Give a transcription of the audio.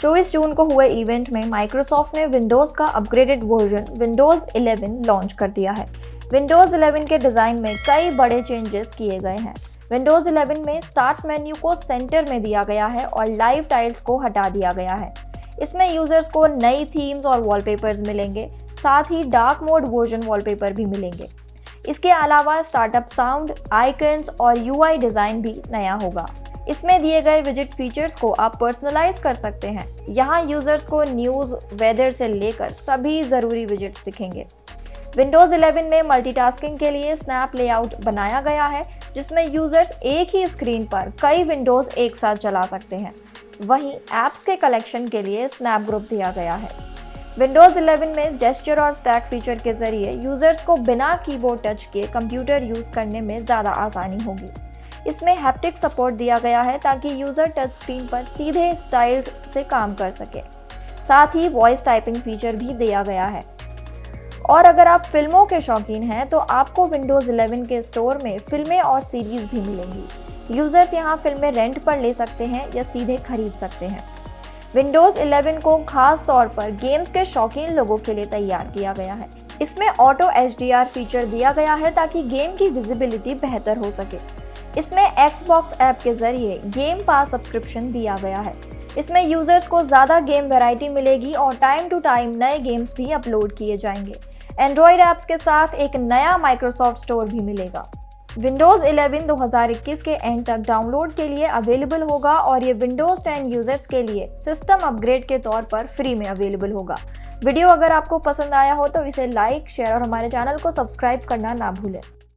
24 जून को हुए इवेंट में माइक्रोसॉफ्ट ने विंडोज़ का अपग्रेडेड वर्जन विंडोज़ 11 लॉन्च कर दिया है। विंडोज़ 11 के डिज़ाइन में कई बड़े चेंजेस किए गए हैं। विंडोज़ 11 में स्टार्ट मेन्यू को सेंटर में दिया गया है और लाइव टाइल्स को हटा दिया गया है। इसमें यूजर्स को नई थीम्स और वॉलपेपर्स मिलेंगे, साथ ही डार्क मोड वर्जन वॉलपेपर भी मिलेंगे। इसके अलावा स्टार्टअप साउंड, आइकन्स और यूआई डिज़ाइन भी नया होगा। इसमें दिए गए विजिट फीचर्स को आप पर्सनलाइज कर सकते हैं। यहाँ यूजर्स को न्यूज़, वेदर से लेकर सभी ज़रूरी विजिट्स दिखेंगे। विंडोज़ 11 में मल्टीटास्किंग के लिए स्नैप लेआउट बनाया गया है, जिसमें यूजर्स एक ही स्क्रीन पर कई विंडोज़ एक साथ चला सकते हैं। वहीं ऐप्स के कलेक्शन के लिए स्नैपग्रुप दिया गया है। विंडोज़ 11 में जेस्चर और स्टैक फीचर के जरिए यूजर्स को बिना कीबोर्ड टच के कंप्यूटर यूज़ करने में ज़्यादा आसानी होगी। इसमें हैप्टिक सपोर्ट दिया गया है ताकि यूज़र टच स्क्रीन पर सीधे स्टाइल्स से काम कर सके। साथ ही वॉइस टाइपिंग फीचर भी दिया गया है। और अगर आप फिल्मों के शौकीन हैं तो आपको विंडोज़ 11 के स्टोर में फिल्में और सीरीज़ भी मिलेंगी। यूजर्स यहाँ फिल्में रेंट पर ले सकते हैं या सीधे खरीद सकते हैं। विंडोज़ 11 को खास तौर पर गेम्स के शौकीन लोगों के लिए तैयार किया गया है। इसमें ऑटो HDR फीचर दिया गया है ताकि गेम की विजिबिलिटी बेहतर हो सके। इसमें Xbox ऐप के जरिए गेम पास सब्सक्रिप्शन दिया गया है। इसमें यूजर्स को ज़्यादा गेम वैरायटी मिलेगी और टाइम टू टाइम नए गेम्स भी अपलोड किए जाएंगे। एंड्रॉयड ऐप्स के साथ एक नया माइक्रोसॉफ्ट स्टोर भी मिलेगा। विंडोज़ 11 2021 के एंड तक डाउनलोड के लिए अवेलेबल होगा और ये विंडोज़ 10 यूजर्स के लिए सिस्टम अपग्रेड के तौर पर फ्री में अवेलेबल होगा। वीडियो अगर आपको पसंद आया हो तो इसे लाइक, शेयर और हमारे चैनल को सब्सक्राइब करना ना भूलें।